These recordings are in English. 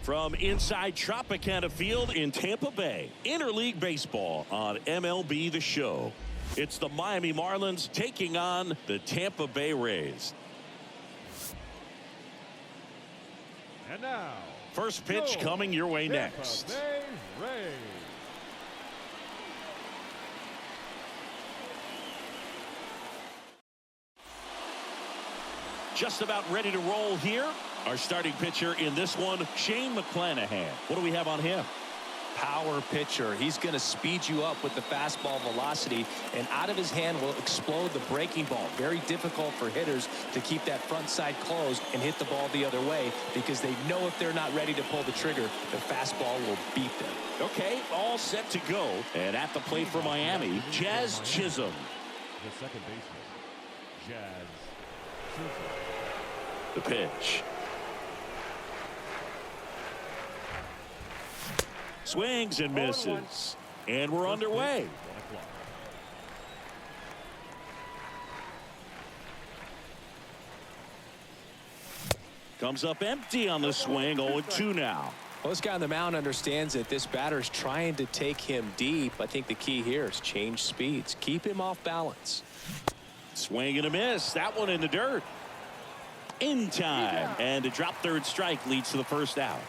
From inside Tropicana Field in Tampa Bay, interleague baseball on MLB The Show. It's the Miami Marlins taking on the Tampa Bay Rays. And now, first pitch coming your way next. Tampa Bay Rays. Just about ready to roll here. Our starting pitcher in this one, Shane McClanahan. What do we have on him? Power pitcher. He's going to speed you up with the fastball velocity, and out of his hand will explode the breaking ball. Very difficult for hitters to keep that front side closed and hit the ball the other way, because they know if they're not ready to pull the trigger, the fastball will beat them. Okay, all set to go. And at the plate for Miami, Jazz Chisholm. The second baseman, Jazz Chisholm. The pitch. Swings and misses. And we're underway. Comes up empty on the swing. 0-2 now. Well, this guy on the mound understands that this batter is trying to take him deep. I think the key here is change speeds. Keep him off balance. Swing and a miss. That one in the dirt. In time. And a drop third strike leads to the first out.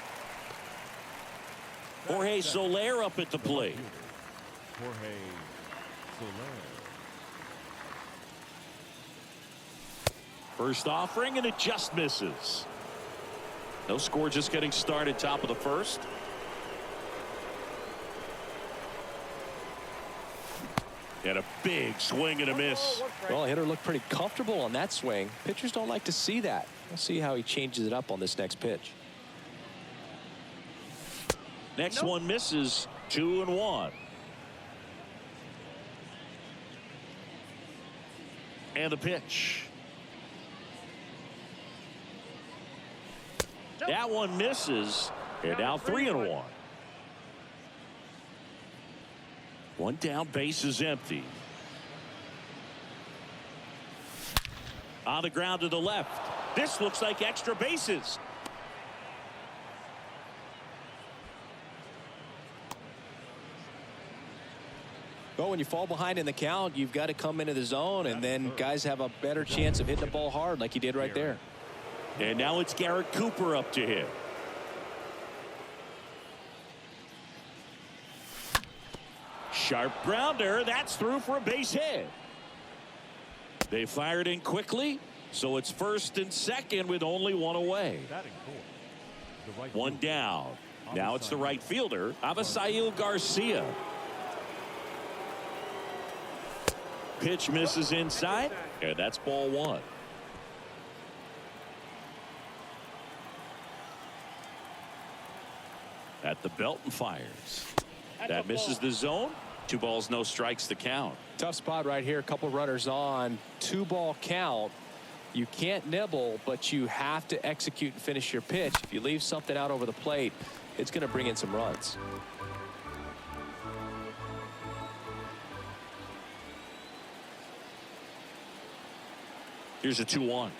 Jorge Soler up at the plate. Jorge Soler. First offering, and it just misses. No score, just getting started, top of the first. And a big swing and a miss. Well, the hitter looked pretty comfortable on that swing. Pitchers don't like to see that. We'll see how he changes it up on this next pitch. Next one misses. 2-1. And the pitch. That one misses. And now 3-1. One down, base is empty. On the ground to the left. This looks like extra bases. Well, when you fall behind in the count, you've got to come into the zone, and then guys have a better chance of hitting the ball hard like he did right there. And now it's Garrett Cooper up to hit. Sharp grounder. That's through for a base hit. They fired in quickly, so it's first and second with only one away. One down. Now it's the right fielder, Avisail Garcia. Pitch misses inside, and that's ball one. At the belt and fires. That misses the zone. 2 balls, no strikes to count. Tough spot right here. A couple runners on. 2-ball count. You can't nibble, but you have to execute and finish your pitch. If you leave something out over the plate, it's going to bring in some runs. Here's a 2-1.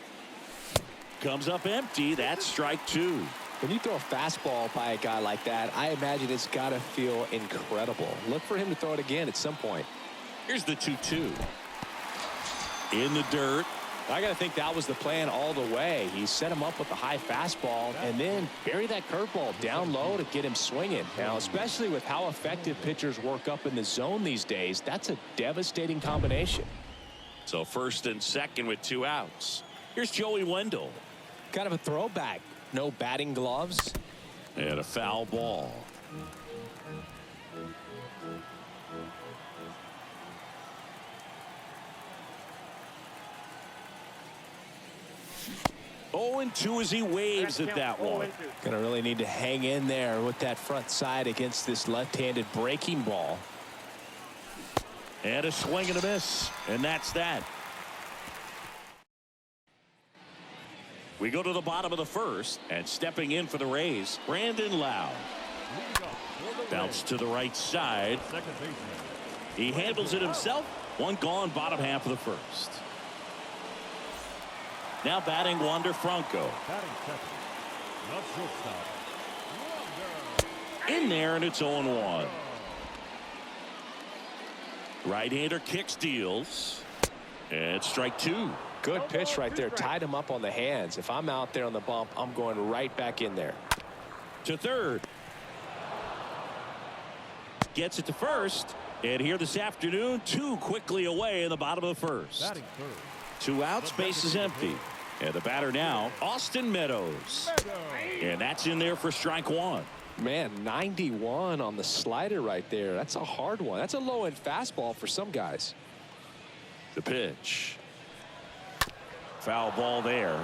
Comes up empty. That's strike 2. When you throw a fastball by a guy like that, I imagine it's got to feel incredible. Look for him to throw it again at some point. Here's the 2-2. In the dirt. I got to think that was the plan all the way. He set him up with a high fastball and then bury that curveball down low to get him swinging. Now, especially with how effective pitchers work up in the zone these days, that's a devastating combination. So first and second with 2 outs. Here's Joey Wendell. Kind of a throwback. No batting gloves. And a foul ball. Oh, and 2 as he waves at that one. Gonna really need to hang in there with that front side against this left-handed breaking ball. And a swing and a miss. And that's that. We go to the bottom of the first, and stepping in for the Rays, Brandon Lowe. Bounce to the right side. He handles it himself. One gone, bottom half of the first. Now batting Wander Franco. in there, and it's 0-1. Right-hander kicks, deals, and strike two. Good pitch right there. Tied him up on the hands. If I'm out there on the bump, I'm going right back in there. To third. Gets it to first. And here this afternoon, two quickly away in the bottom of the first. Batting third. 2 outs, base is empty. And the batter now, Austin Meadows. And that's in there for strike one. Man, 91 on the slider right there. That's a hard one. That's a low-end fastball for some guys. The pitch. Foul ball there.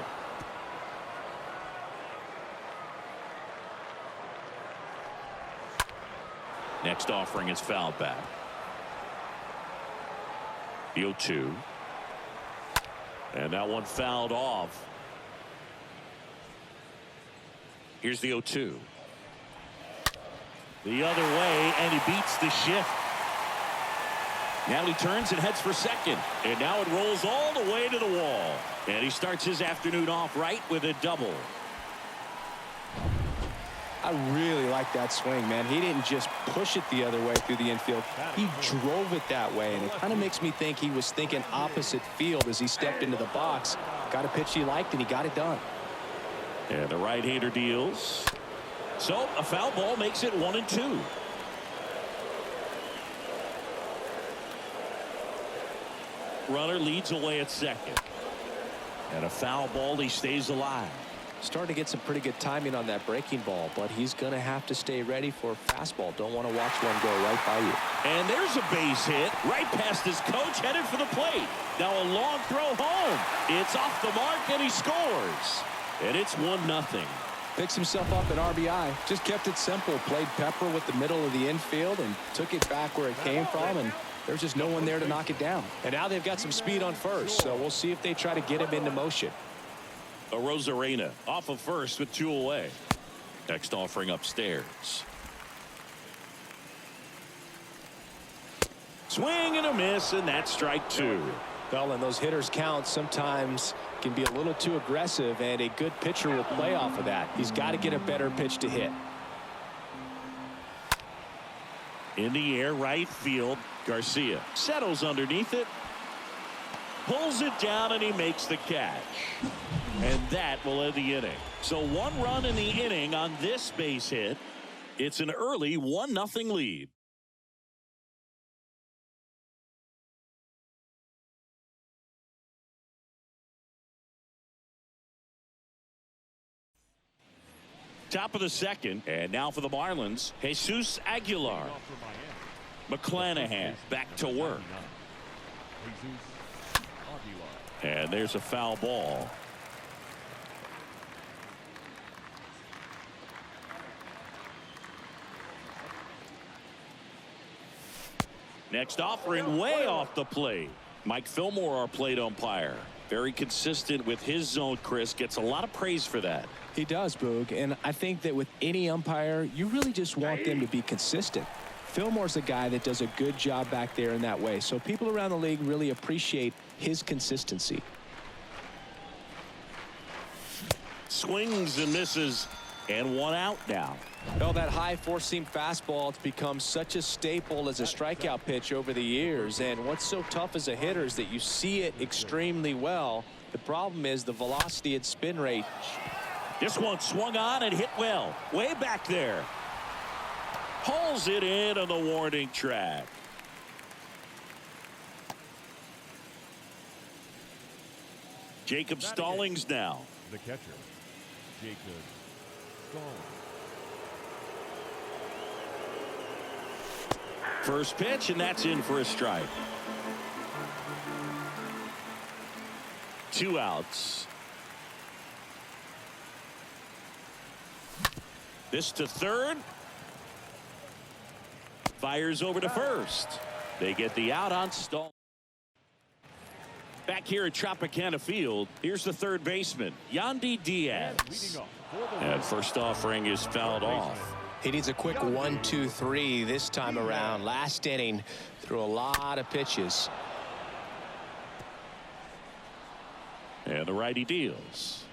Next offering is fouled back. The 0-2. And that one fouled off. Here's the 0-2. The other way, and he beats the shift. Now he turns and heads for second. And now it rolls all the way to the wall. And he starts his afternoon off right with a double. I really like that swing, man. He didn't just push it the other way through the infield. He drove it that way, and it kind of makes me think he was thinking opposite field as he stepped into the box. Got a pitch he liked, and he got it done. And the right-hander deals. So a foul ball makes it 1-2. Runner leads away at second. And a foul ball, he stays alive. Starting to get some pretty good timing on that breaking ball, but he's going to have to stay ready for a fastball. Don't want to watch one go right by you. And there's a base hit right past his coach, headed for the plate. Now a long throw home. It's off the mark, and he scores. And it's 1-0. Picks himself up an RBI. Just kept it simple. Played pepper with the middle of the infield and took it back where it came from, and there's just no one there to knock it down. And now they've got some speed on first, so we'll see if they try to get him into motion. A Rosarena off of first with 2 away. Next offering upstairs. Swing and a miss, and that's strike 2. Well, and those hitters count sometimes can be a little too aggressive, and a good pitcher will play off of that. He's got to get a better pitch to hit. In the air, right field. Garcia settles underneath it. Pulls it down, and he makes the catch. And that will end the inning. So 1 run in the inning on this base hit. It's an early 1-0 lead. Top of the second, and now for the Marlins, Jesus Aguilar. McClanahan back to work. And there's a foul ball. Next offering way off the plate. Mike Fillmore, our plate umpire. Very consistent with his zone, Chris. Gets a lot of praise for that. He does, Boog, and I think that with any umpire, you really just want them to be consistent. Fillmore's a guy that does a good job back there in that way, so people around the league really appreciate his consistency. Swings and misses, and 1 out now. Well, that high four-seam fastball has become such a staple as a strikeout pitch over the years, and what's so tough as a hitter is that you see it extremely well. The problem is the velocity and spin rate. This one swung on and hit well. Way back there. Pulls it in on the warning track. Jacob Stallings now. The catcher, Jacob Stallings. First pitch, and that's in for a strike. 2 outs. This to third. Fires over to first. They get the out on Stall. Back here at Tropicana Field, here's the third baseman, Yandy Diaz. And first offering is fouled off. He needs a quick 1-2-3 this time around. Last inning, threw a lot of pitches. And the righty deals.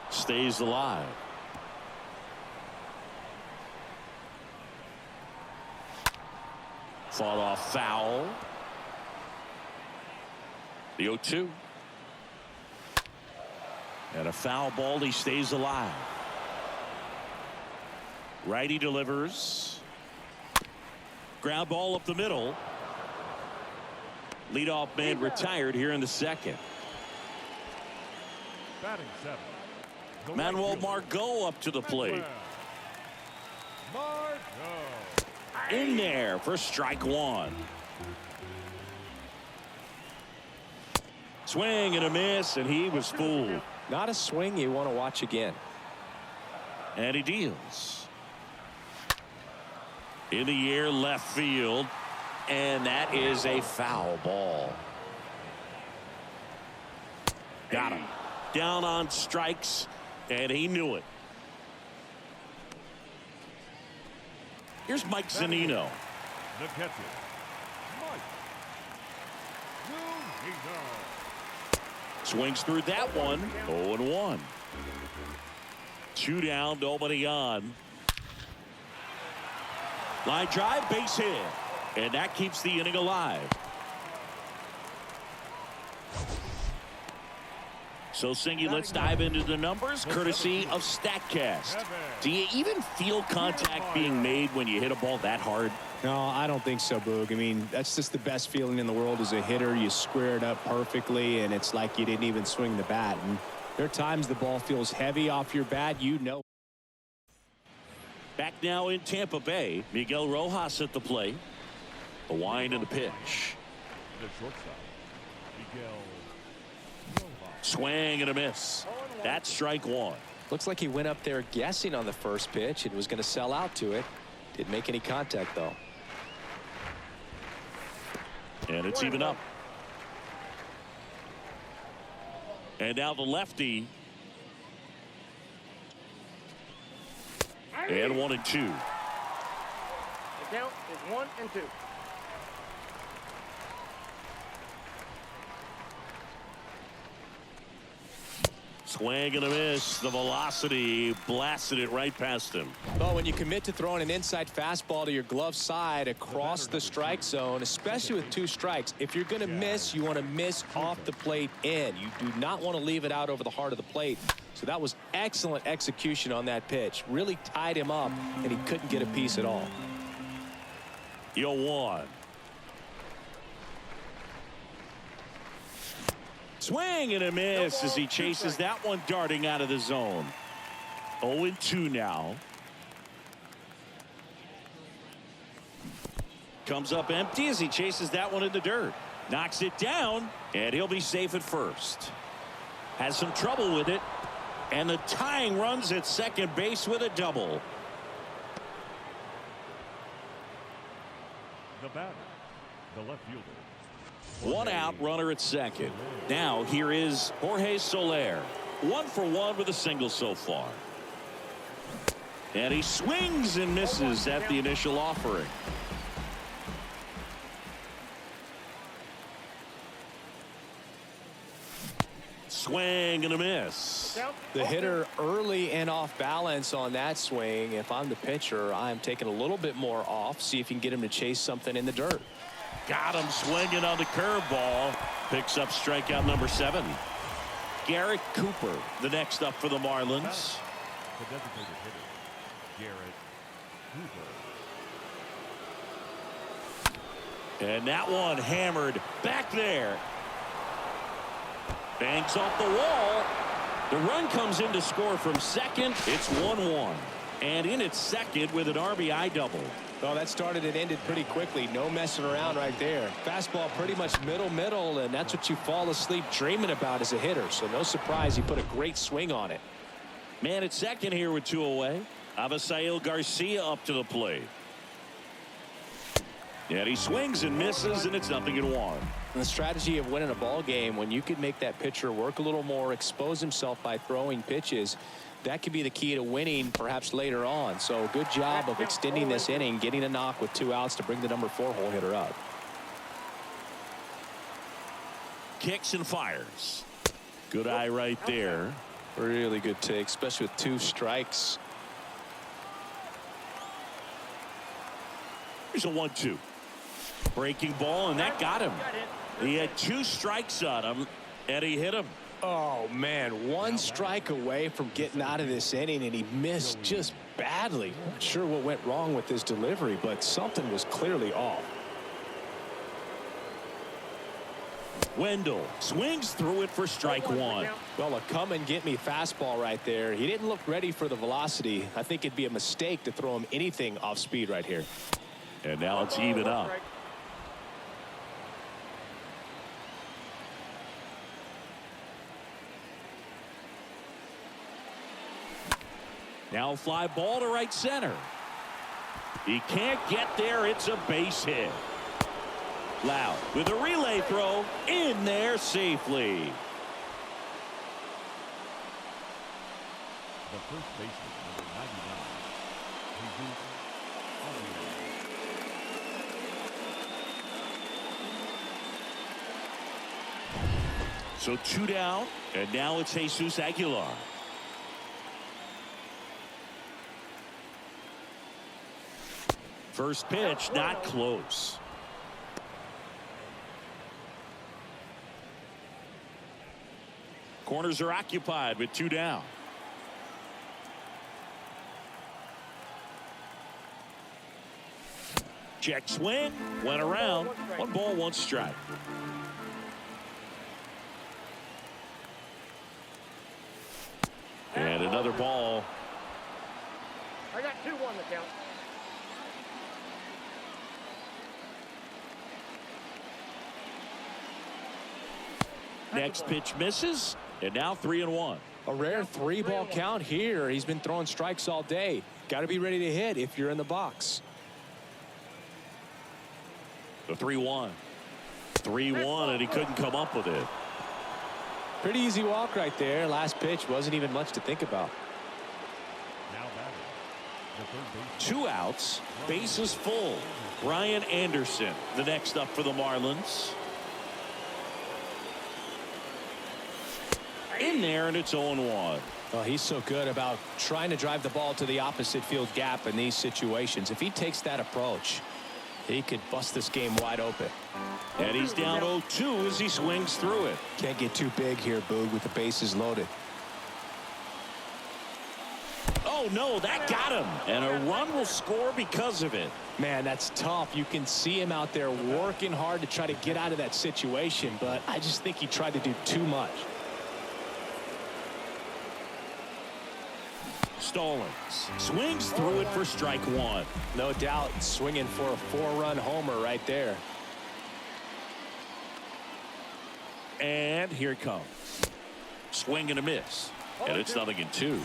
Stays alive. Fought off foul. The 0-2. And a foul ball. He stays alive. Righty delivers. Ground ball up the middle. Leadoff man retired here in the second. Batting seven. Manuel Margot up to the plate. Margot. In there for strike one. Swing and a miss, and he was fooled. Not a swing you want to watch again. And he deals. In the air, left field. And that is a foul ball. Got him. Down on strikes, and he knew it. Here's Mike Zunino. The catcher, Mike Zunino. Swings through that one. 0-1. 2 down, nobody on. Line drive, base hit. And that keeps the inning alive. So, Singy, let's dive into the numbers, courtesy of StatCast. Do you even feel contact being made when you hit a ball that hard? No, I don't think so, Boog. I mean, that's just the best feeling in the world as a hitter. You square it up perfectly, and it's like you didn't even swing the bat. And there are times the ball feels heavy off your bat, you know. Back now in Tampa Bay, Miguel Rojas at the plate. A wind and a pitch. The shortstop, Miguel Rojas. Swing and a miss. That's strike one. Looks like he went up there guessing on the first pitch and was going to sell out to it. Didn't make any contact, though. And it's even up. And now the lefty. And 1-2. The count is 1-2. Swing and a miss. The velocity blasted it right past him. Well, when you commit to throwing an inside fastball to your glove side across the strike zone, especially with 2 strikes, if you're going to miss, you want to miss off the plate in. You do not want to leave it out over the heart of the plate. So that was excellent execution on that pitch. Really tied him up, and he couldn't get a piece at all. 0-1. Swing and a miss as he chases that one darting out of the zone. 0-2 now. Comes up empty as he chases that one in the dirt. Knocks it down, and he'll be safe at first. Has some trouble with it. And the tying runs at second base with a double. The batter, the left fielder. 1 out, runner at second. Now here is Jorge Soler. 1 for 1 with a single so far. And he swings and misses at the initial offering. Swing and a miss. The hitter early and off balance on that swing. If I'm the pitcher, I'm taking a little bit more off. See if you can get him to chase something in the dirt. Got him swinging on the curveball. Picks up strikeout number 7. Garrett Cooper, the next up for the Marlins. The designated hitter, Garrett Cooper. And that one hammered back there. Banks off the wall. The run comes in to score from second. It's 1-1. And in its second with an RBI double. Well, that started and ended pretty quickly. No messing around right there. Fastball pretty much middle, and that's what you fall asleep dreaming about as a hitter. So no surprise he put a great swing on it. Man at second here with 2 away. Avisail Garcia up to the plate. And he swings and misses, and it's 0-1. And the strategy of winning a ball game, when you could make that pitcher work a little more, expose himself by throwing pitches, that could be the key to winning perhaps later on. So good job of extending this inning, getting a knock with 2 outs to bring the number 4 hole hitter up. Kicks and fires. Good eye right there. Really good take, especially with 2 strikes. Here's a 1-2. Breaking ball, and that got him. He had 2 strikes on him, and he hit him. Oh, man, 1 strike away from getting out of this inning, and he missed just badly. Not sure what went wrong with his delivery, but something was clearly off. Wendell swings through it for strike 1. Well, a come-and-get-me fastball right there. He didn't look ready for the velocity. I think it'd be a mistake to throw him anything off speed right here. And now it's even up. Now fly ball to right center. He can't get there. It's a base hit. Loud with a relay throw in there safely. The first baseman, number 99. So 2 down, and now it's Jesus Aguilar. First pitch, not close. Corners are occupied with 2 down. Check swing, went around. 1 ball, 1 strike. And another ball. I got 2-1 to count. Next pitch misses, and now 3-1. A rare 3-ball count here. He's been throwing strikes all day. Got to be ready to hit if you're in the box. The 3-1. 3-1, and he couldn't come up with it. Pretty easy walk right there. Last pitch wasn't even much to think about. Now batting, the third baseman. 2 outs, bases full. Brian Anderson, the next up for the Marlins. In there, and it's 0-1. Oh, he's so good about trying to drive the ball to the opposite field gap in these situations. If he takes that approach, he could bust this game wide open. And he's down 0-2 as he swings through it. Can't get too big here, Boog, with the bases loaded. Oh, no, that got him. And a run will score because of it. Man, that's tough. You can see him out there working hard to try to get out of that situation, but I just think he tried to do too much. Stallings swings through it for strike 1. No doubt swinging for a 4-run homer right there. And here it comes. Swing and a miss. And it's 0-2.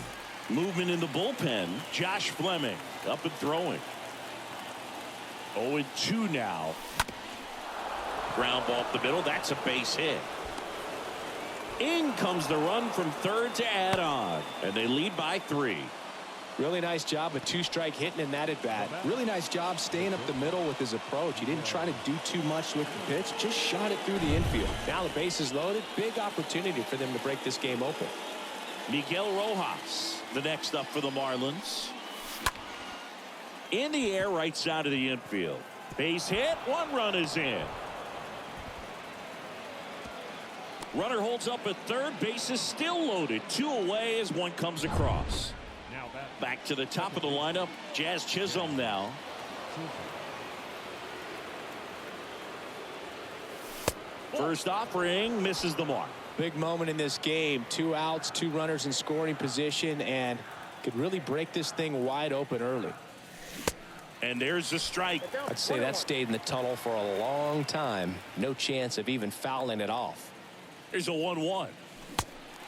Movement in the bullpen. Josh Fleming up and throwing. 0-2 now. Ground ball up the middle. That's a base hit. In comes the run from third to add on. And they lead by 3. Really nice job of 2-strike hitting in that at bat. Really nice job staying up the middle with his approach. He didn't try to do too much with the pitch. Just shot it through the infield. Now the base is loaded. Big opportunity for them to break this game open. Miguel Rojas, the next up for the Marlins. In the air, right side of the infield. Base hit. 1 run is in. Runner holds up at third. Base is still loaded. 2 away as 1 comes across. Now batting, Back to the top of the lineup. Jazz Chisholm now. First offering misses the mark. Big moment in this game. 2 outs, 2 runners in scoring position, and could really break this thing wide open early. And there's the strike. I'd say that stayed in the tunnel for a long time. No chance of even fouling it off. There's a 1-1.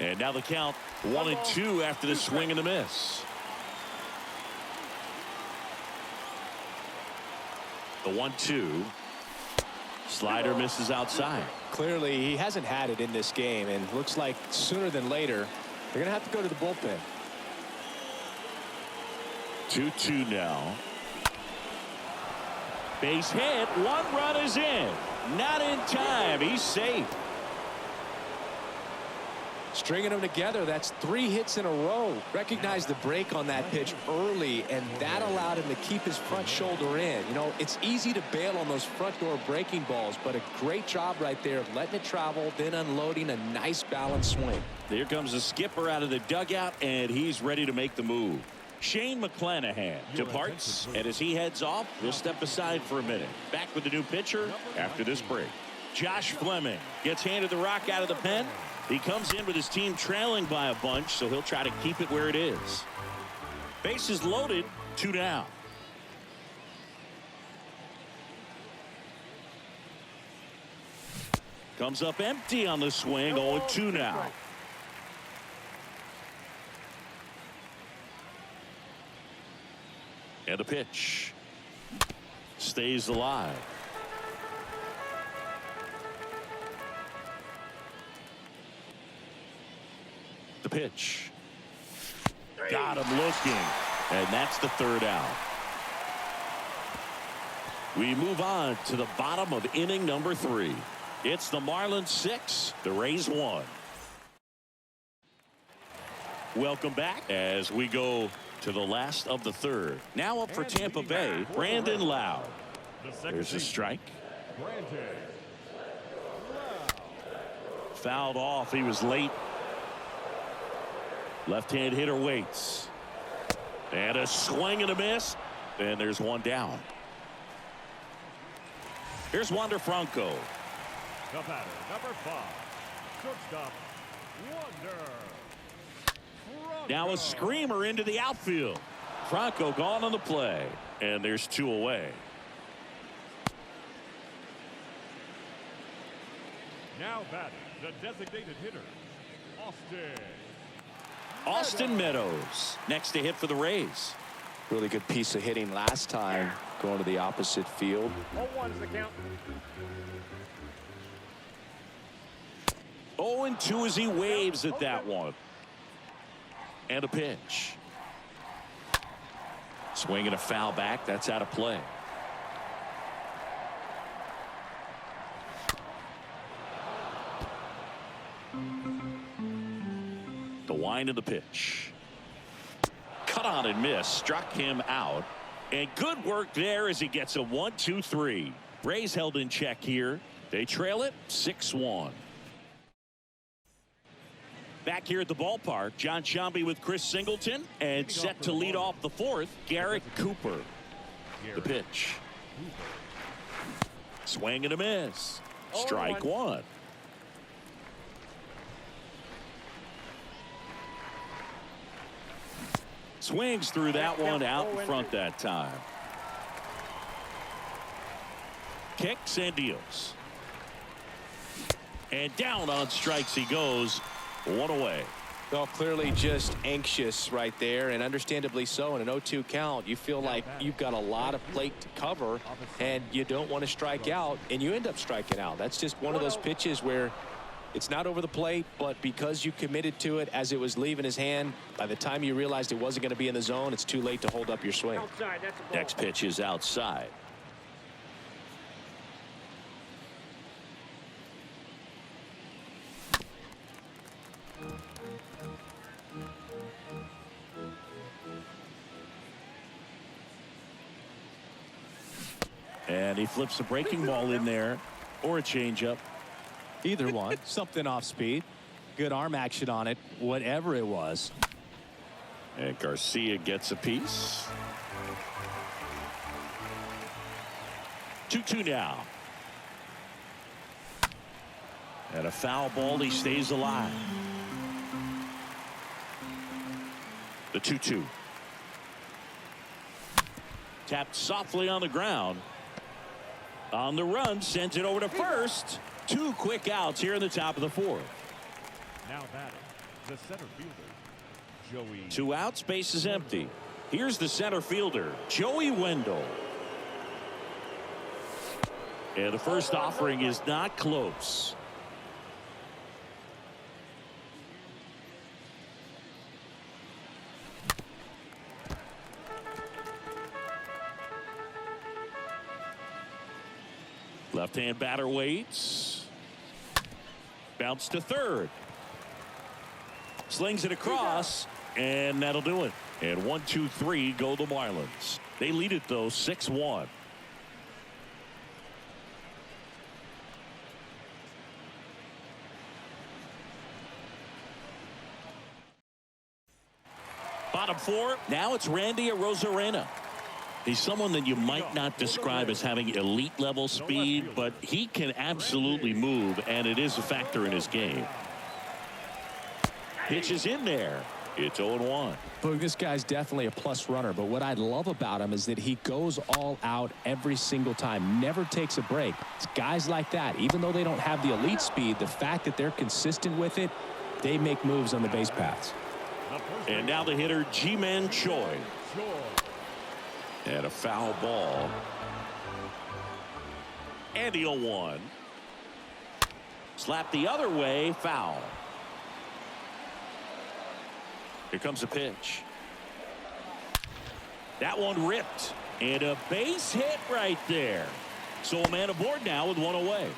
And now the count 1-2 after the swing and the miss. The 1-2. Slider misses outside. Clearly, he hasn't had it in this game, and looks like sooner than later, they're going to have to go to the bullpen. 2-2 now. Base hit. 1 run is in. Not in time. He's safe. Stringing them together, that's 3 hits in a row. Recognized the break on that pitch early, and that allowed him to keep his front shoulder in. You know, it's easy to bail on those front door breaking balls, but a great job right there of letting it travel, then unloading a nice balanced swing. Here comes the skipper out of the dugout, and he's ready to make the move. Shane McClanahan departs, and as he heads off, we'll step aside for a minute. Back with the new pitcher after this break. Josh Fleming gets handed the rock out of the pen. He comes in with his team trailing by a bunch, so he'll try to keep it where it is. Bases loaded, 2 down. Comes up empty on the swing, 0-2 now. And a pitch. Stays alive. The pitch. Got him looking. And that's the 3rd out. We move on to the bottom of inning number 3. It's the Marlins 6, the Rays 1. Welcome back as we go to the last of the 3rd. Now up for Tampa Bay, Brandon Lowe. There's a strike. Fouled off. He was late. Left-hand hitter waits. And a swing and a miss. And there's 1 down. Here's Wander Franco. The batter, number 5. Shortstop, Wander. Now a screamer into the outfield. Franco gone on the play. And there's 2 away. Now batting, the designated hitter, Austin Meadows next to hit for the Rays. Really good piece of hitting last time, going to the opposite field. 0-1's the count. 0-2 as he waves at that one. And a pitch. Swinging a foul back. That's out of play. The wind of the pitch. Cut on and miss. Struck him out. And good work there as he gets a 1-2-3. Rays held in check here. They trail it 6-1. Back here at the ballpark, John Sciambi with Chris Singleton, and set to lead off the 4th, Garrett Cooper. The pitch. Swing and a miss. Strike 1. Swings through that one out in front that time. Kicks and deals. And down on strikes he goes. 1 away. Well, clearly just anxious right there, and understandably so. In an 0-2 count, you feel like you've got a lot of plate to cover, and you don't want to strike out, and you end up striking out. That's just one of those pitches where it's not over the plate, but because you committed to it as it was leaving his hand, by the time you realized it wasn't going to be in the zone, it's too late to hold up your swing. Outside, that's a ball. Next pitch is outside. And he flips a breaking ball in there, or a changeup. Either one. Something off speed. Good arm action on it, whatever it was. And Garcia gets a piece. 2-2 now. And a foul ball. He stays alive. The 2-2. Tapped softly on the ground. On the run, sends it over to first. 2 quick outs here in the top of the 4th. Now batting, the center fielder, Joey. 2 outs, base is empty. Here's the center fielder, Joey Wendell. And the first offering is not close. Left-hand batter waits. Bounce to third. Slings it across, and that'll do it. And 1, 2, 3 go the Marlins. They lead it, though, 6-1. Bottom 4, now it's Randy Arozarena. He's someone that you might not describe as having elite level speed, but he can absolutely move, and it is a factor in his game. Pitch is in there. It's 0-1. Look, this guy's definitely a plus runner, but what I love about him is that he goes all out every single time, never takes a break. It's guys like that, even though they don't have the elite speed, the fact that they're consistent with it, they make moves on the base paths. And now the hitter, Ji-Man Choi. And a foul ball. And the 0-1. Slap the other way, foul. Here comes a pitch. That one ripped. And a base hit right there. So a man aboard now with one away.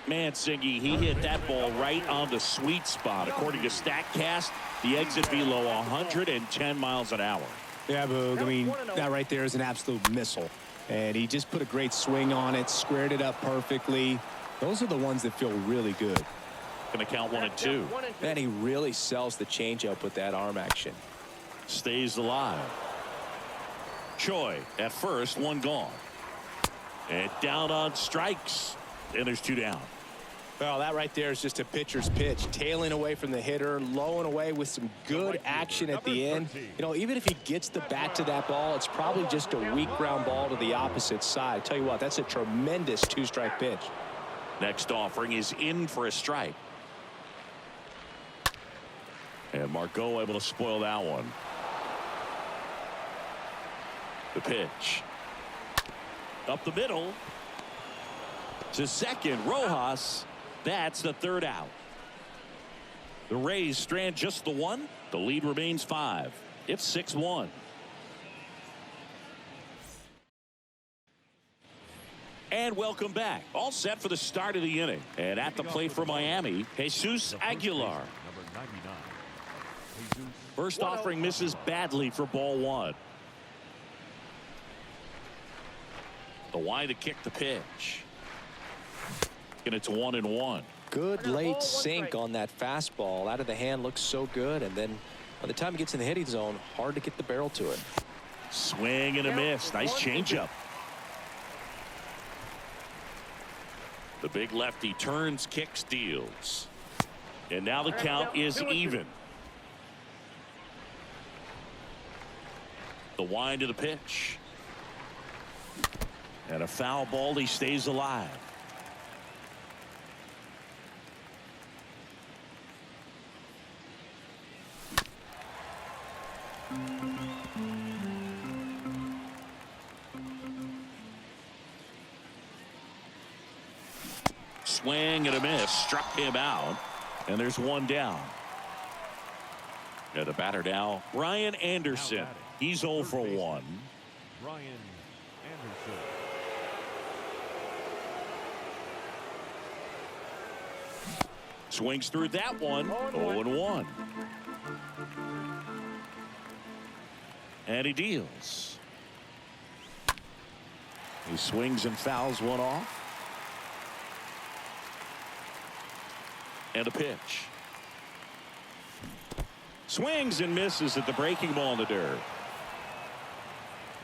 Mansingi, he hit that ball right on the sweet spot. According to StatCast, the exit below 110 miles an hour. Yeah, Boog. I mean, that right there is an absolute missile. And he just put a great swing on it, squared it up perfectly. Those are the ones that feel really good. Going to count 1 and 2. And he really sells the changeup with that arm action. Stays alive. Choi at first, one gone. And down on strikes. And there's 2 down. Well, that right there is just a pitcher's pitch. Tailing away from the hitter, low and away with some good action at the end. You know, even if he gets the bat to that ball, it's probably just a weak ground ball to the opposite side. I tell you what, that's a tremendous 2-strike pitch. Next offering is in for a strike. And Margot able to spoil that one. The pitch. Up the middle. To second, Rojas. That's the 3rd out. The Rays strand just the 1. The lead remains 5. It's 6-1. And welcome back. All set for the start of the inning. And at the plate for Miami, Jesus Aguilar. Number 99. First offering misses badly for ball 1. The wide to kick the pitch. And it's 1-1. Good late sink on that fastball. Out of the hand, looks so good. And then by the time he gets in the hitting zone, hard to get the barrel to it. Swing and a miss. Nice changeup. The big lefty turns, kicks, deals. And now the count is even. The wind to the pitch. And a foul ball. He stays alive. Swing and a miss. Struck him out. And there's 1 down. And the batter now, Ryan Anderson. He's 0 for 1. Ryan Anderson. Swings through that one. 0-1. And he deals. He swings and fouls one off. And a pitch. Swings and misses at the breaking ball in the dirt.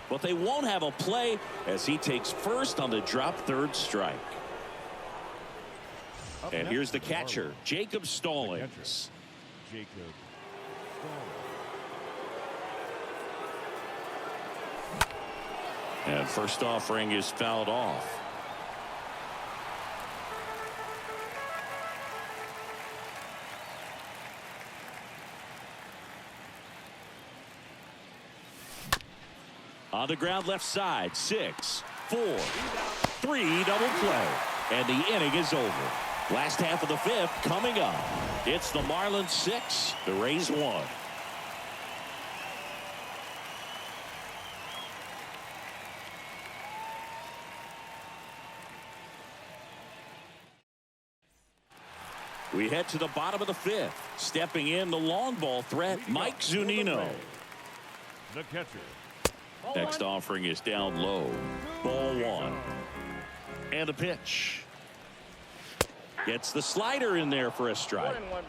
But they won't have a play as he takes first on the drop 3rd strike. And here's the catcher, Jacob Stallings. Jacob Stallings. And first offering is fouled off. On the ground left side, 6, 4, 3 double play. And the inning is over. Last half of the 5th coming up. It's the Marlins 6, the Rays 1. We head to the bottom of the fifth. Stepping in the long ball threat, Mike Zunino. The catcher. Next offering is down low. Ball one. And a pitch. Gets the slider in there for a strike. 1-1.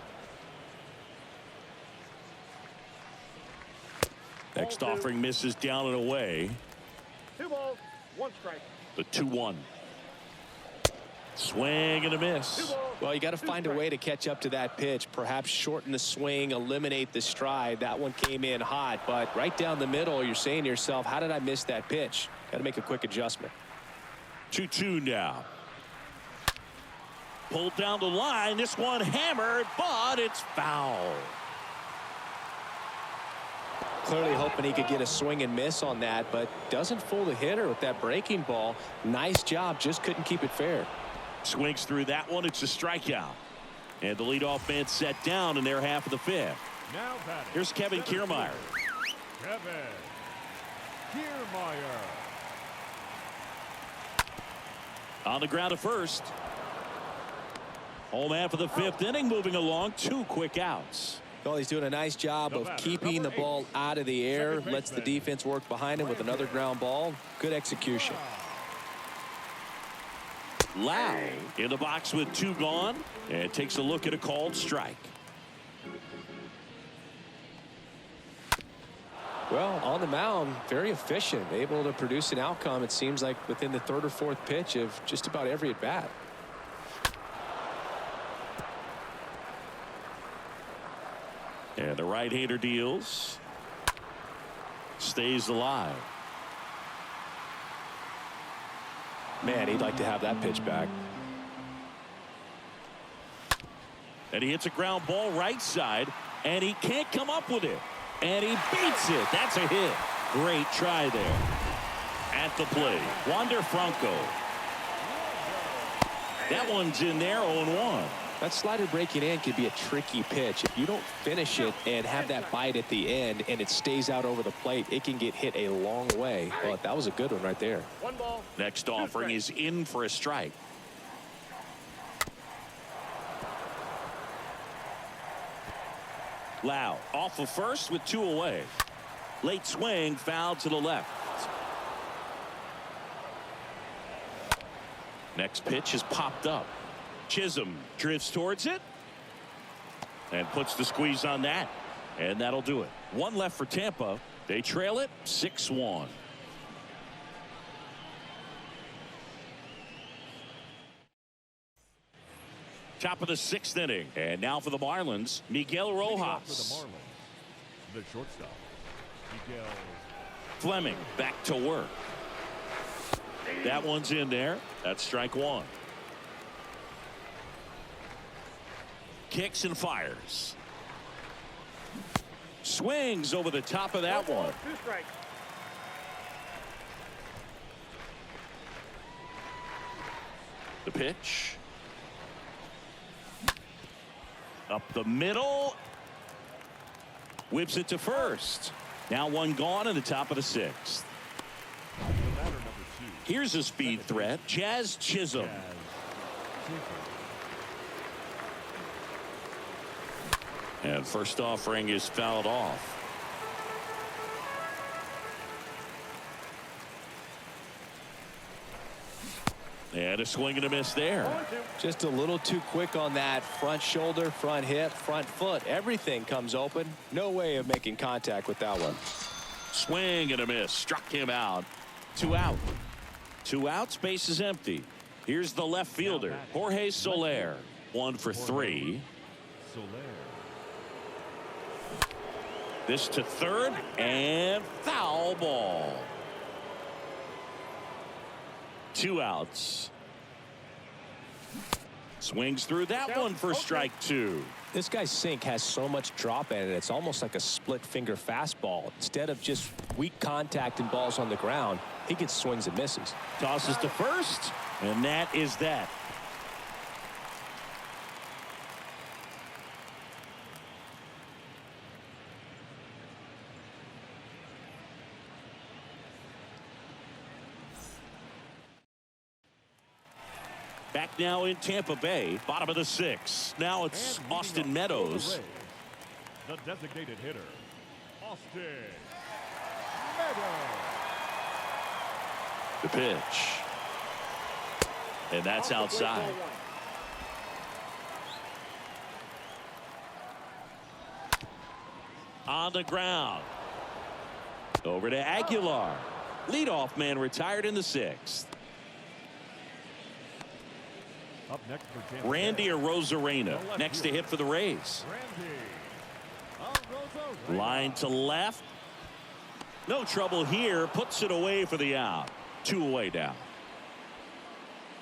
Next offering misses down and away. 2 balls, 1 strike. The 2-1. Swing and a 2 miss. balls. Well, you got to 2 find a strikes. way to catch up to that pitch. Perhaps shorten the swing, eliminate the stride. That one came in hot, but right down the middle, you're saying to yourself, how did I miss that pitch? Got to make a quick adjustment. 2-2 now. Pulled down the line. This one hammered, but it's foul. Clearly hoping he could get a swing and miss on that, but doesn't fool the hitter with that breaking ball. Nice job, just couldn't keep it fair. Swings through that one. It's a strikeout. And the leadoff man set down in their half of the fifth. Now batting. Here's Kevin Kiermaier. Kevin Kiermaier. On the ground at first. Home half of the fifth inning, moving along. 2 quick outs. Well, he's doing a nice job of keeping the ball out of the air. Lets the defense work behind him with another ground ball. Good execution. Lau in the box with 2 gone, and takes a look at a called strike. Well, on the mound, very efficient, able to produce an outcome, it seems like, within the 3rd or 4th pitch of just about every at bat. And the right-hander deals. Stays alive. Man, he'd like to have that pitch back. And he hits a ground ball right side, and he can't come up with it. And he beats it. That's a hit. Great try there. At the plate, Wander Franco. That one's in there, 0-1. That slider breaking in could be a tricky pitch. If you don't finish it and have that bite at the end and it stays out over the plate, it can get hit a long way. But that was a good one right there. 1 ball. Next offering is in for a strike. Lau off of first with 2 away. Late swing, foul to the left. Next pitch is popped up. Chisholm drifts towards it and puts the squeeze on that, and that'll do it. 1 left for Tampa. They trail it 6-1. Top of the 6th inning, and now for the Marlins, Miguel For the Rojas. Marlins, the shortstop, Miguel Fleming back to work. That one's in there. That's strike 1. Kicks and fires. Swings over the top of that 1 ball, one. 2 strikes. The pitch. Up the middle. Whips it to first. Now 1 gone in the top of the 6th. the batter number 2. Here's a speed threat, Jazz Chisholm. And first offering is fouled off. And a swing and a miss there. 1-2. Just a little too quick on that front shoulder, front hip, front foot. Everything comes open. No way of making contact with that one. Swing and a miss. Struck him out. 2 out. 2 outs. Base is empty. Here's the left fielder, Jorge Soler. 1 for 3. Soler. This to third and foul ball. 2 outs. Swings through that one for strike 2. This guy's sink has so much drop in it. It's almost like a split finger fastball. Instead of just weak contact and balls on the ground, he gets swings and misses. Tosses to first, and that is that. Back now in Tampa Bay, bottom of the 6th. Now it's Austin Meadows. The designated hitter, Austin Meadows. The pitch. And that's outside. On the ground. Over to Aguilar. Leadoff man retired in the 6th. Up next for Tampa Randy Bay, Arozarena next to hit for the Rays. Randy Line to left. No trouble here. Puts it away for the out. 2 away down.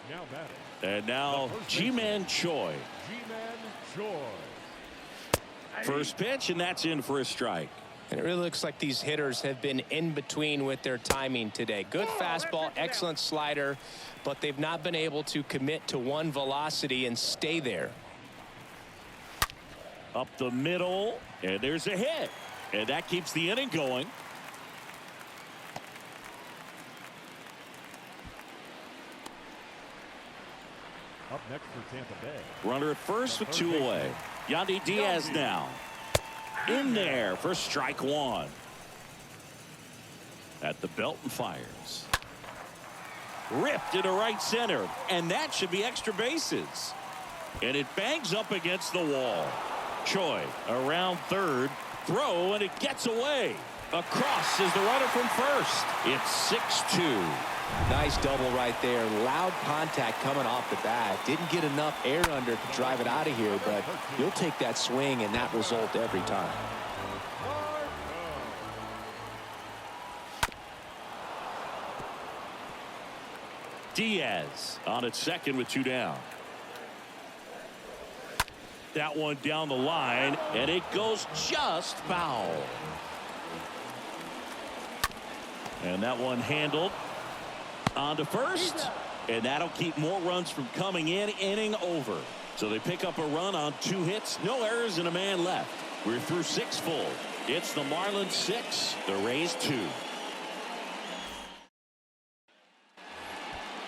Now batting. And now Ji-Man Choi. Ji-Man Choi. First pitch, and that's in for a strike. And it really looks like these hitters have been in between with their timing today. Good fastball, excellent slider, but they've not been able to commit to one velocity and stay there. Up the middle, and there's a hit. And that keeps the inning going. Up next for Tampa Bay. Runner at first with 2 away. Yandy Diaz now. In there for strike 1. At the belt and fires. Ripped into right center. And that should be extra bases. And it bangs up against the wall. Choi around third. Throw, and it gets away. Across is the runner from first. It's 6-2. Nice double right there. Loud contact coming off the bat. Didn't get enough air under to drive it out of here, but you'll take that swing and that result every time. Diaz on at second with 2 down. That one down the line, and it goes just foul. And that one handled on to first, and that'll keep more runs from coming in. Inning over. So they pick up a run on 2 hits, no errors, and a man left. We're through 6 full. It's the Marlins 6, the Rays 2.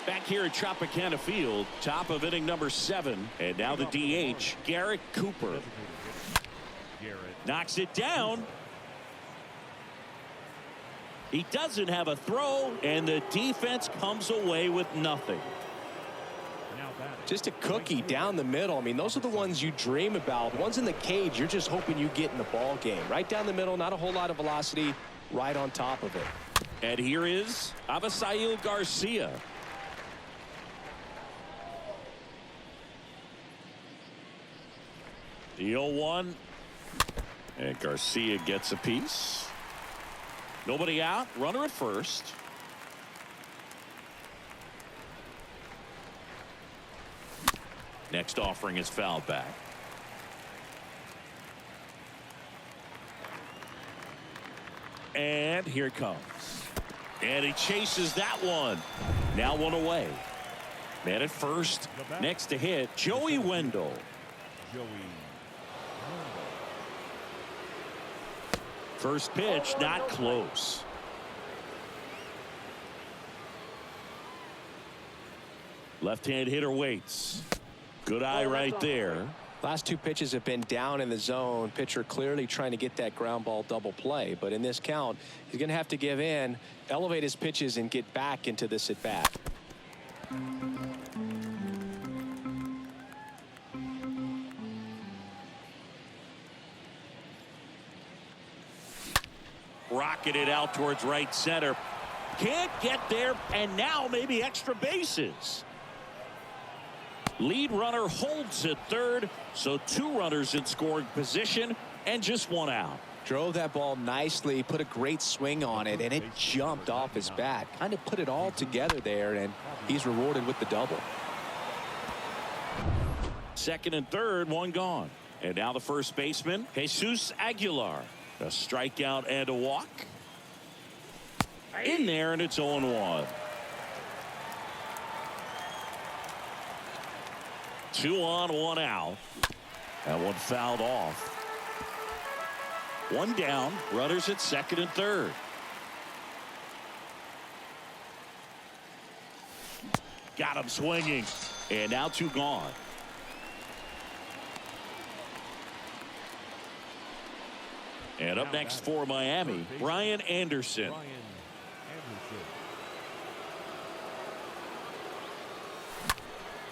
Back here at Tropicana Field, top of inning number 7, and now the DH, Garrett Cooper. Knocks it down. He doesn't have a throw, and the defense comes away with nothing. Just a cookie down the middle. I mean, those are the ones you dream about. Ones in the cage, you're just hoping you get in the ball game. Right down the middle, not a whole lot of velocity, right on top of it. And here is Avisail Garcia. The 0-1. And Garcia gets a piece. Nobody out. Runner at first. Next offering is fouled back. And here it comes. And he chases that one. Now 1 away. Man at first. Next to hit, Joey Wendell. First pitch, not close. Left-hand hitter waits. Good eye right there. Last 2 pitches have been down in the zone. Pitcher clearly trying to get that ground ball double play. But in this count, he's going to have to give in, elevate his pitches, and get back into this at bat. Rocketed out towards right center. Can't get there, and now maybe extra bases. Lead runner holds at third, so 2 runners in scoring position and just 1 out. Drove that ball nicely, put a great swing on it, and it jumped off his bat. Kind of put it all together there, and he's rewarded with the double. Second and third, 1 gone. And now the first baseman, Jesus Aguilar. A strikeout and a walk. In there, and it's 0-1. 2 on, 1 out. That one fouled off. 1 down, runners at second and third. Got him swinging. And now 2 gone. And up next for Miami, Brian Anderson.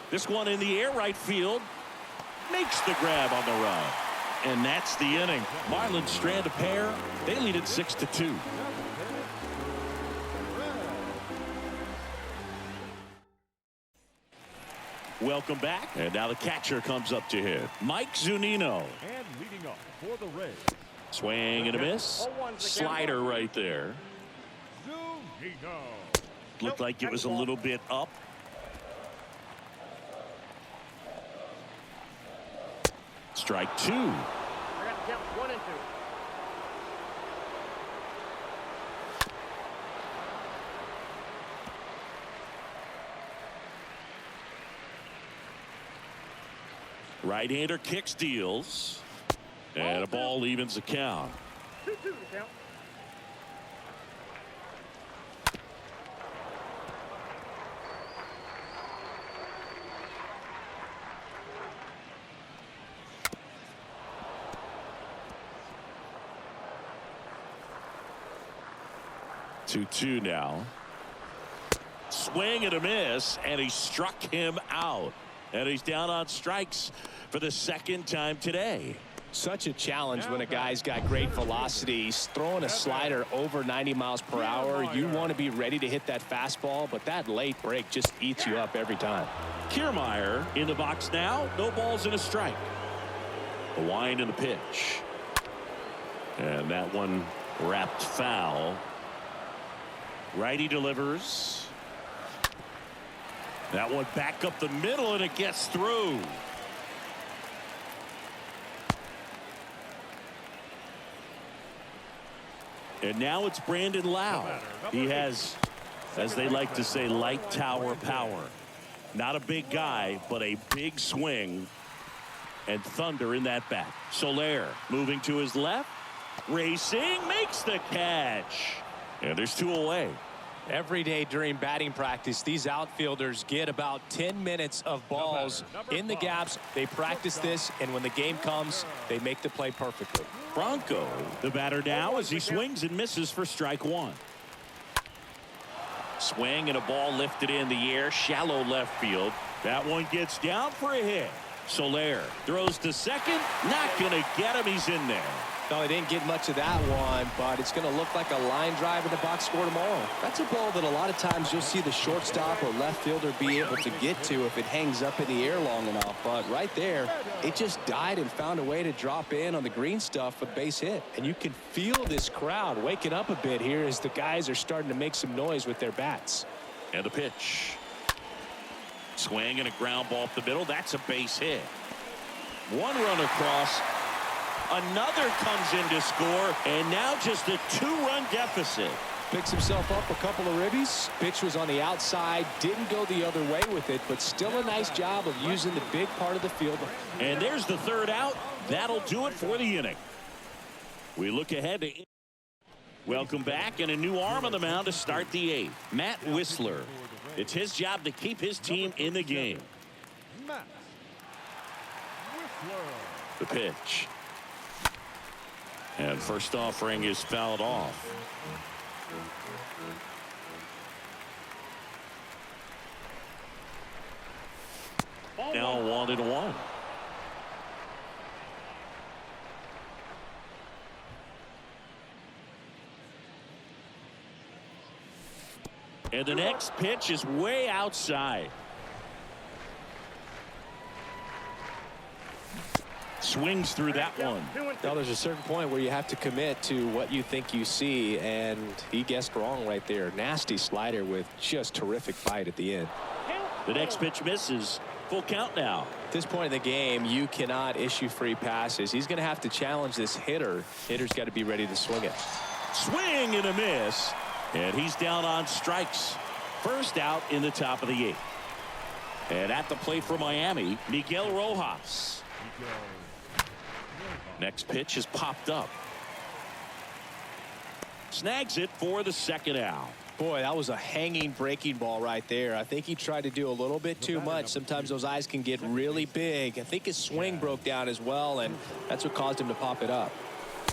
This one in the air, right field. Makes the grab on the run. And that's the inning. Marlins strand a pair. They lead it 6-2. Welcome back. And now the catcher comes up to hit. Mike Zunino. And leading off for the Rays. Swing and a miss. Slider right there. Zunino. Looked like it was a little bit up. Strike 2. I got to count 1 and 2. Right-hander kicks, deals. And a ball evens the count. 2-2 to count. Two now. Swing and a miss, and he struck him out. And he's down on strikes for the 2nd time today. Such a challenge when a guy's got great velocity. He's throwing a slider over 90 miles per hour. You want to be ready to hit that fastball, but that late break just eats you up every time. Kiermaier in the box now. No balls and a strike. A wind and a pitch. And that one wrapped foul. Righty delivers. That one back up the middle, and it gets through. And now it's Brandon Lau. He has, as they like to say, light tower power. Not a big guy, but a big swing. And thunder in that bat. Soler moving to his left. Racing, makes the catch. And there's 2 away. Every day during batting practice, these outfielders get about 10 minutes of balls in the gaps. They practice this, and when the game comes, they make the play perfectly. Bronco, the batter now, as he swings and misses for strike 1. Swing and a ball lifted in the air, shallow left field. That one gets down for a hit. Soler throws to second, not going to get him. He's in there. No, he didn't get much of that one, but it's going to look like a line drive in the box score tomorrow. That's a ball that a lot of times you'll see the shortstop or left fielder be able to get to if it hangs up in the air long enough. But right there, it just died and found a way to drop in on the green stuff for the base hit. And you can feel this crowd waking up a bit here as the guys are starting to make some noise with their bats. And the pitch. Swing and a ground ball up the middle. That's a base hit. 1 run across. Another comes in to score, and now just a 2-run deficit. Picks himself up a couple of ribbies. Pitch was on the outside, didn't go the other way with it, but still a nice job of using the big part of the field. And there's the 3rd out. That'll do it for the inning. We look ahead to welcome back, and a new arm on the mound to start the 8th. Matt Wisler. It's his job to keep his team in the game. The pitch. And first offering is fouled off. Now 1-1. And the next pitch is way outside. Swings through that one. Now there's a certain point where you have to commit to what you think you see, and he guessed wrong right there. Nasty slider with just terrific bite at the end. The next pitch misses. Full count now. At this point in the game, you cannot issue free passes. He's going to have to challenge this hitter. Hitter's got to be ready to swing it. Swing and a miss. And he's down on strikes. First out in the top of the 8th. And at the plate for Miami, Miguel Rojas. Next pitch is popped up. Snags it for the 2nd out. Boy, that was a hanging breaking ball right there. I think he tried to do a little bit too much. Sometimes those eyes can get really big. I think his swing broke down as well, and that's what caused him to pop it up.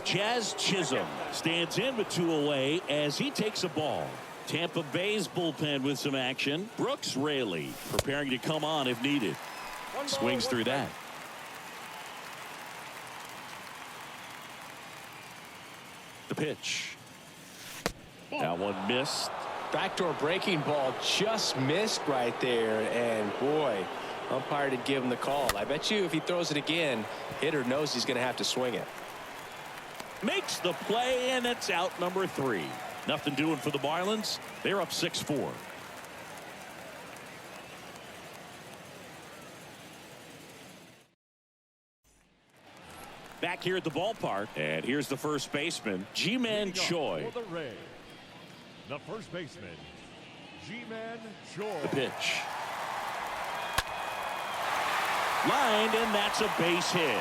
Jazz Chisholm stands in with 2 away as he takes a ball. Tampa Bay's bullpen with some action. Brooks Raley preparing to come on if needed. Swings through that. The pitch. That one missed. Backdoor breaking ball just missed right there, and boy, umpire did give him the call. I bet you if he throws it again, hitter knows he's going to have to swing it. Makes the play, and it's out number 3. Nothing doing for the Marlins. They're up 6-4. Back here at the ballpark, and here's the first baseman, Ji-Man Choi. For the Rays, the first baseman, Ji-Man Choi. The pitch. Lined, and that's a base hit.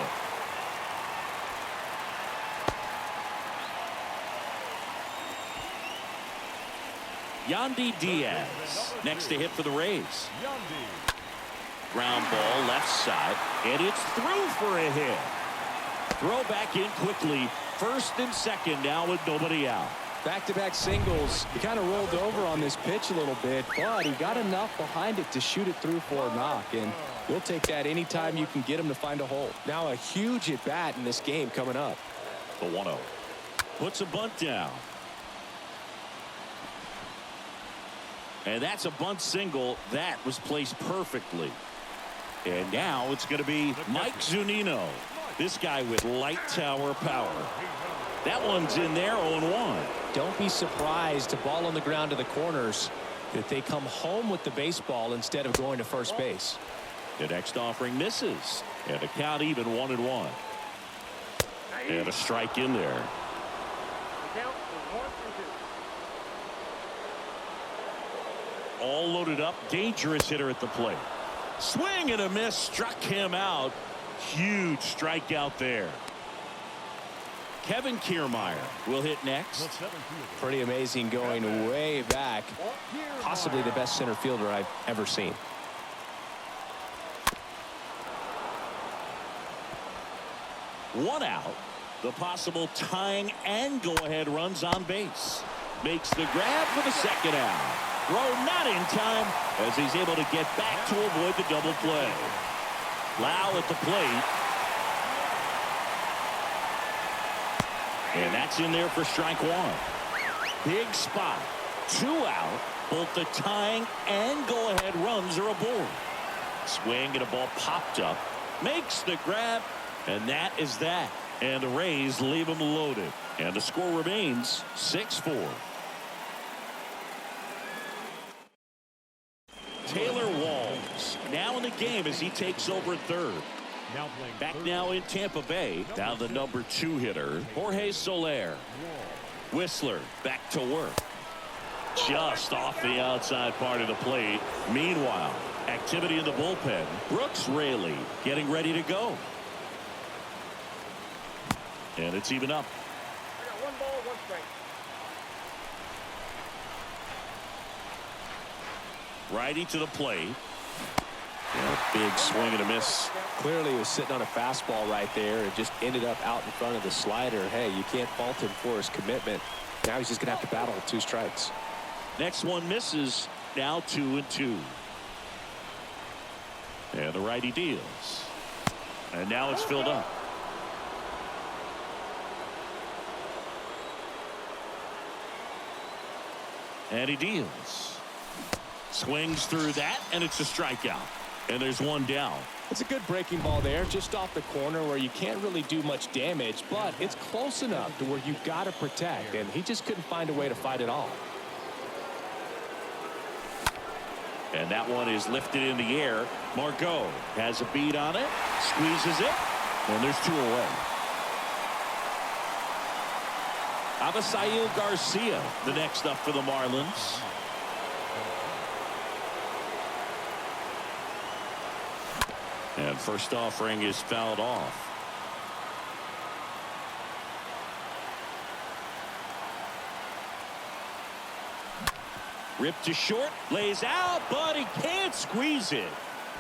Yandy Diaz next to hit for the Rays. Ground ball left side, and it's through for a hit. Throw back in quickly. First and second now with nobody out. Back-to-back singles. He kind of rolled over on this pitch a little bit, but he got enough behind it to shoot it through for a knock, and you'll take that anytime you can get him to find a hole. Now a huge at-bat in this game coming up. The 1-0. Puts a bunt down. And that's a bunt single that was placed perfectly. And now it's going to be Mike Zunino. This guy with light tower power. That one's in there, 0-1. Don't be surprised to ball on the ground to the corners that they come home with the baseball instead of going to first base. The next offering misses. And the count even 1-1. And a strike in there. The count is 1-2. All loaded up. Dangerous hitter at the plate. Swing and a miss. Struck him out. Huge strikeout there. Kevin Kiermaier will hit next. Pretty amazing, going way back. Possibly the best center fielder I've ever seen. One out. The possible tying and go-ahead runs on base. Makes the grab for the second out. Throw not in time as he's able to get back to avoid the double play. Lau at the plate. And that's in there for strike 1. Big spot. 2 out. Both the tying and go-ahead runs are aboard. Swing and a ball popped up. Makes the grab. And that is that. And the Rays leave them loaded. And the score remains 6-4. Taylor Walls now in the game as he takes over third. Back now in Tampa Bay. Now the number 2 hitter, Jorge Soler. Whistler back to work. Just off the outside part of the plate. Meanwhile, activity in the bullpen. Brooks Raley getting ready to go. And it's even up. I got 1 ball, 1 strike. Righty to the plate. And a big swing and a miss. Clearly he was sitting on a fastball right there and just ended up out in front of the slider. Hey, you can't fault him for his commitment. Now he's just going to have to battle with 2 strikes. Next one misses. Now 2-2. And the righty deals. And now it's filled up. And he deals. Swings through that, and it's a strikeout. And there's 1 down. It's a good breaking ball there, just off the corner where you can't really do much damage, but it's close enough to where you've got to protect, and he just couldn't find a way to fight it off. And that one is lifted in the air. Margot has a beat on it, squeezes it, and there's 2 away. Avisail Garcia, the next up for the Marlins. And first offering is fouled off. Ripped to short, lays out, but he can't squeeze it.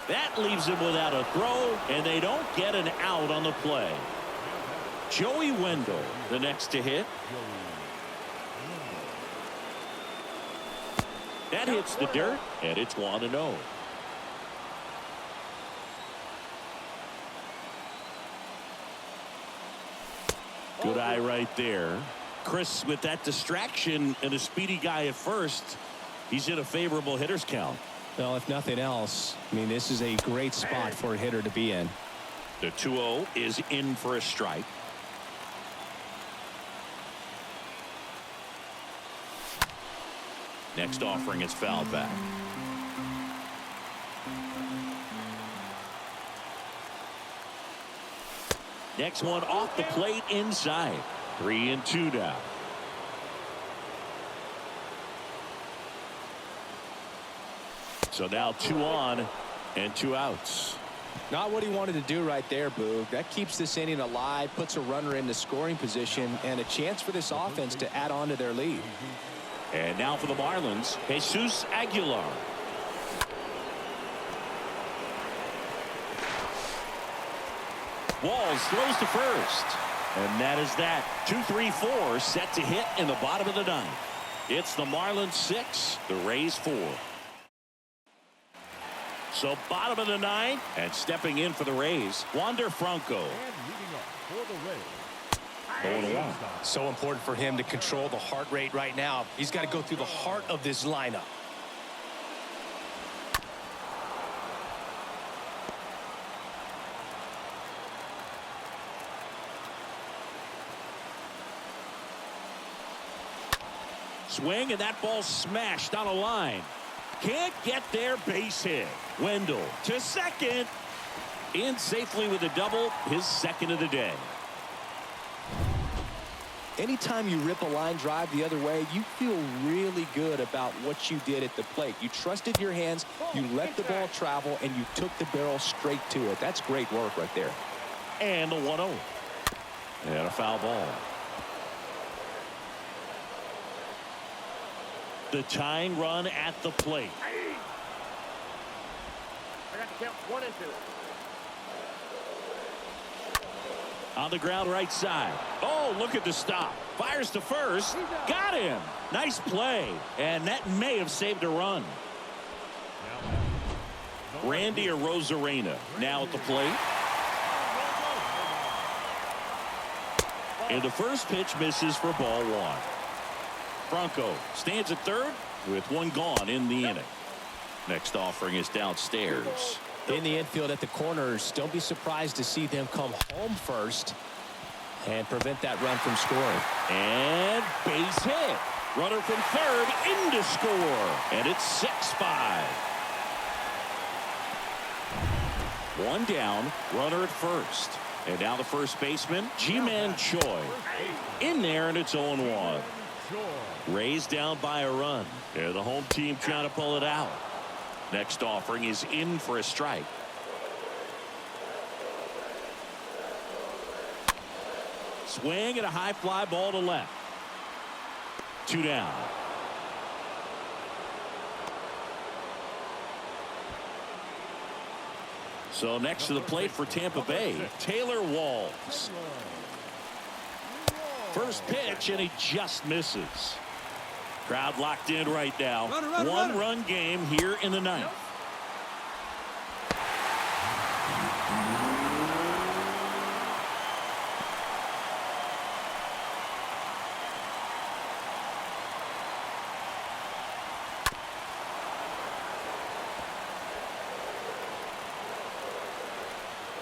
That leaves him without a throw, and they don't get an out on the play. Joey Wendell, the next to hit. That hits the dirt, and it's 1-0. Good eye right there. Chris, with that distraction and a speedy guy at first, he's in a favorable hitter's count. Well, if nothing else, I mean, this is a great spot for a hitter to be in. The 2-0 is in for a strike. Next offering is fouled back. Next one off the plate inside. 3-2 now. So now 2 on and 2 outs. Not what he wanted to do right there, Boog. That keeps this inning alive, puts a runner in the scoring position, and a chance for this offense to add on to their lead. And now for the Marlins, Jesus Aguilar. Walls throws to first. And that is that. 2-3-4 set to hit in the bottom of the ninth. It's the Marlins 6, the Rays 4. So bottom of the ninth, and stepping in for the Rays, Wander Franco. And leading up for the Rays. So important for him to control the heart rate right now. He's got to go through the heart of this lineup. Swing, and that ball smashed on a line. Can't get there, base hit. Wendell to second. In safely with a double, his second of the day. Anytime you rip a line drive the other way, you feel really good about what you did at the plate. You trusted your hands, you let the ball travel, and you took the barrel straight to it. That's great work right there. And the 1-0. And a foul ball. The tying run at the plate. I got to count 1 and 2. On the ground right side. Oh, look at the stop. Fires to first. Got him. Nice play. And that may have saved a run. Randy Arozarena now at the plate. And the first pitch misses for ball 1. Franco stands at third with 1 gone in the inning. Next offering is downstairs. In the infield at the corners, don't be surprised to see them come home first and prevent that run from scoring. And base hit. Runner from third in to score. And it's 6-5. 1 down, runner at first. And now the first baseman, Ji-Man Choi. In there, and it's 0-1. Rays down by a run. And the home team trying to pull it out. Next offering is in for a strike. Swing and a high fly ball to left. 2 down. So next to the plate for Tampa Bay, Taylor Walls. First pitch, and he just misses. Crowd locked in right now. One-run game here in the ninth.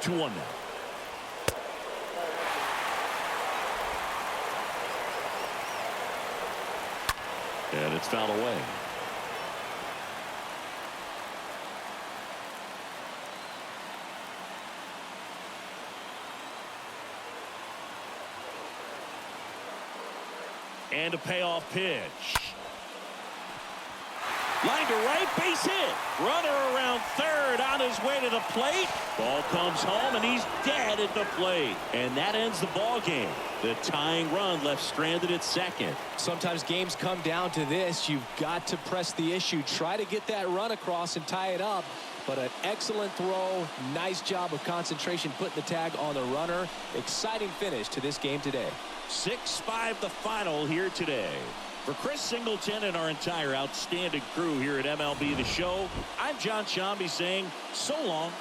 Two one now. And it's fouled away. And a payoff pitch. Line to right, base hit. Runner around third on his way to the plate. Ball comes home, and he's dead at the plate. And that ends the ball game. The tying run left stranded at second. Sometimes games come down to this. You've got to press the issue. Try to get that run across and tie it up. But an excellent throw. Nice job of concentration putting the tag on the runner. Exciting finish to this game today. 6-5 the final here today. For Chris Singleton and our entire outstanding crew here at MLB The Show, I'm John Shambi saying so long.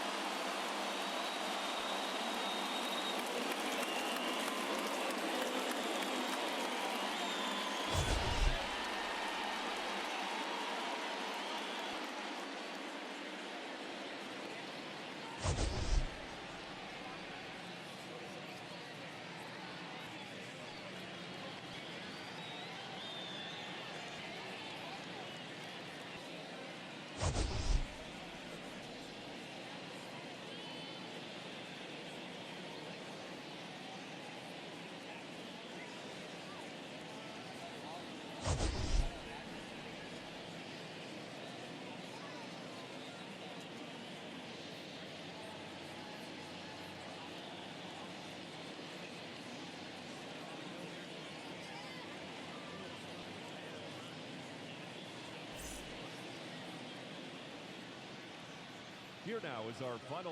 Here now is our final